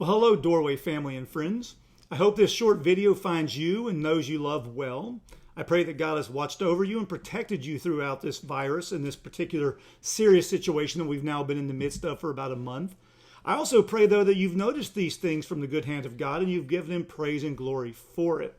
Well, hello, Doorway family and friends. I hope this short video finds you and those you love well. I pray that God has watched over you and protected you throughout this virus and this particular serious situation that we've now been in the midst of for about a month. I also pray, though, that you've noticed these things from the good hand of God and you've given Him praise and glory for it.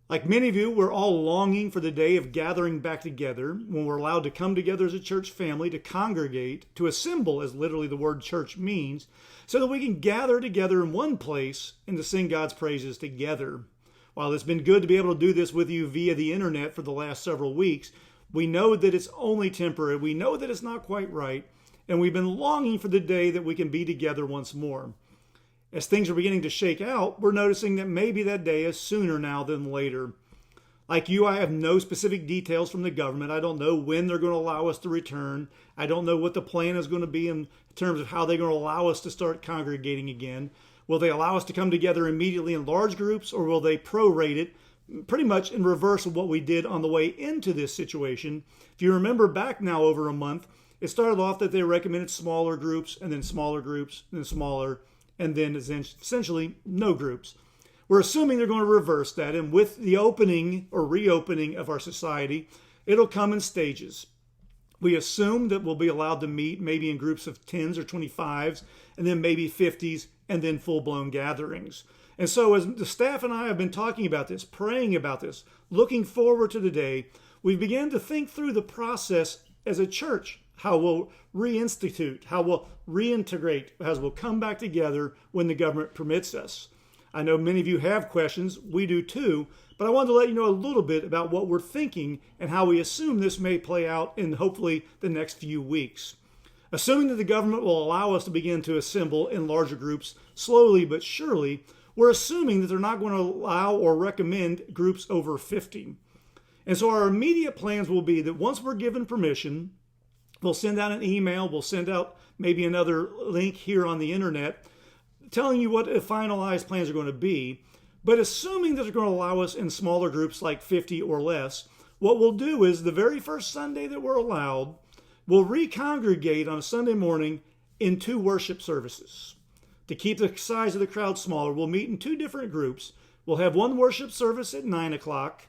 Like many of you, we're all longing for the day of gathering back together when we're allowed to come together as a church family, to congregate, to assemble, as literally the word church means, so that we can gather together in one place and to sing God's praises together. While it's been good to be able to do this with you via the internet for the last several weeks, we know that it's only temporary. We know that it's not quite right, and we've been longing for the day that we can be together once more. As things are beginning to shake out, we're noticing that maybe that day is sooner now than later. Like you, I have no specific details from the government. I don't know when they're going to allow us to return. I don't know what the plan is going to be in terms of how they're going to allow us to start congregating again. Will they allow us to come together immediately in large groups, or will they prorate it pretty much in reverse of what we did on the way into this situation? If you remember back now over a month, it started off that they recommended smaller groups, and then smaller groups, and then smaller, and then essentially no groups. We're assuming they're going to reverse that, and with the opening or reopening of our society, it'll come in stages. We assume that we'll be allowed to meet maybe in groups of 10s or 25s, and then maybe 50s, and then full-blown gatherings. And so as the staff and I have been talking about this, praying about this, looking forward to the day, we've begun to think through the process as a church, how we'll reinstitute, how we'll reintegrate, as we'll come back together when the government permits us. I know many of you have questions, we do too, but I wanted to let you know a little bit about what we're thinking and how we assume this may play out in hopefully the next few weeks. Assuming that the government will allow us to begin to assemble in larger groups slowly but surely, we're assuming that they're not going to allow or recommend groups over 50. And so our immediate plans will be that once we're given permission, we'll send out an email, we'll send out maybe another link here on the internet telling you what the finalized plans are going to be. But assuming that they're going to allow us in smaller groups like 50 or less, what we'll do is the very first Sunday that we're allowed, we'll recongregate on a Sunday morning in 2 worship services. To keep the size of the crowd smaller, we'll meet in 2 different groups. We'll have one worship service at 9 o'clock.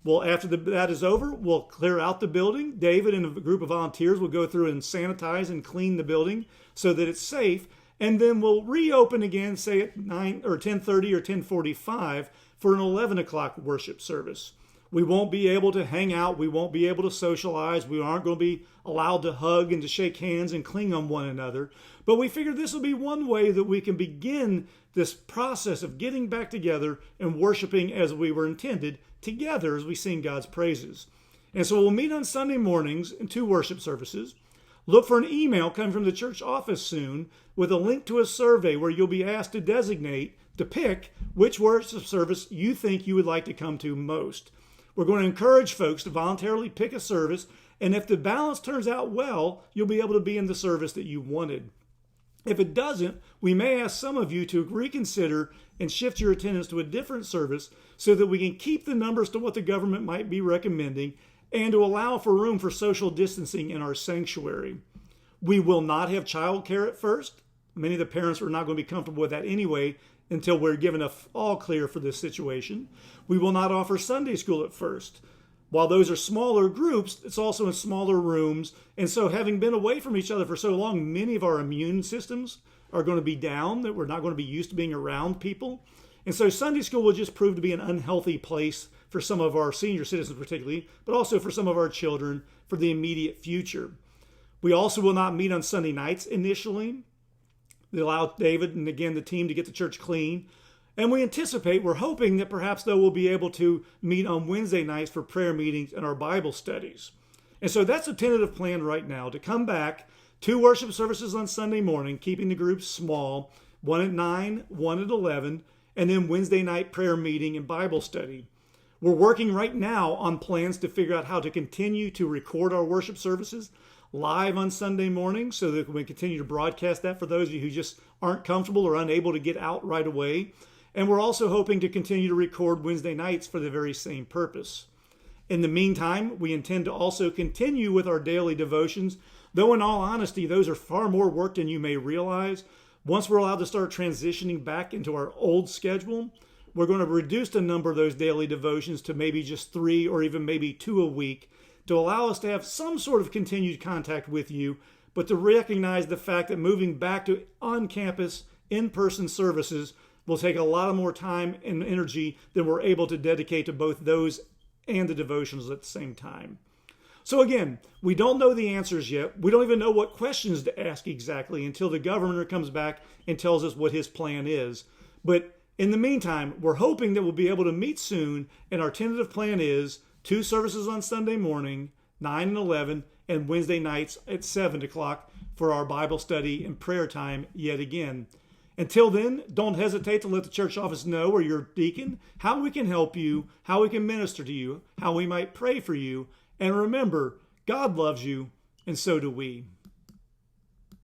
Well, after that is over, we'll clear out the building. David and a group of volunteers will go through and sanitize and clean the building so that it's safe. And then we'll reopen again, say at 9 or 10:30 or 10:45 for an 11 o'clock worship service. We won't be able to hang out. We won't be able to socialize. We aren't going to be allowed to hug and to shake hands and cling on one another. But we figured this will be one way that we can begin this process of getting back together and worshiping as we were intended, together as we sing God's praises. And so we'll meet on Sunday mornings in 2 worship services. Look for an email coming from the church office soon with a link to a survey where you'll be asked to pick which worship service you think you would like to come to most. We're going to encourage folks to voluntarily pick a service, and if the balance turns out well, you'll be able to be in the service that you wanted. If it doesn't, we may ask some of you to reconsider and shift your attendance to a different service so that we can keep the numbers to what the government might be recommending and to allow for room for social distancing in our sanctuary. We will not have childcare at first. Many of the parents are not going to be comfortable with that anyway until we're given a all clear for this situation. We will not offer Sunday school at first. While those are smaller groups, it's also in smaller rooms. And so having been away from each other for so long, many of our immune systems are going to be down, that we're not going to be used to being around people. And so Sunday school will just prove to be an unhealthy place for some of our senior citizens particularly, but also for some of our children for the immediate future. We also will not meet on Sunday nights initially. They allow David and again the team to get the church clean. And we're hoping that perhaps though we'll be able to meet on Wednesday nights for prayer meetings and our Bible studies. And so that's a tentative plan right now, to come back, 2 worship services on Sunday morning, keeping the groups small, 1 at 9, 1 at 11, and then Wednesday night prayer meeting and Bible study. We're working right now on plans to figure out how to continue to record our worship services live on Sunday morning so that we can continue to broadcast that for those of you who just aren't comfortable or unable to get out right away. And we're also hoping to continue to record Wednesday nights for the very same purpose. In the meantime, we intend to also continue with our daily devotions, though in all honesty, those are far more work than you may realize. Once we're allowed to start transitioning back into our old schedule, we're going to reduce the number of those daily devotions to maybe just 3 or even maybe 2 a week to allow us to have some sort of continued contact with you, but to recognize the fact that moving back to on-campus, in-person services will take a lot more time and energy than we're able to dedicate to both those and the devotions at the same time. So again, we don't know the answers yet. We don't even know what questions to ask exactly until the governor comes back and tells us what his plan is. But in the meantime, we're hoping that we'll be able to meet soon, and our tentative plan is 2 services on Sunday morning, 9 and 11, and Wednesday nights at 7 o'clock for our Bible study and prayer time yet again. Until then, don't hesitate to let the church office know, or your deacon, how we can help you, how we can minister to you, how we might pray for you. And remember, God loves you, and so do we.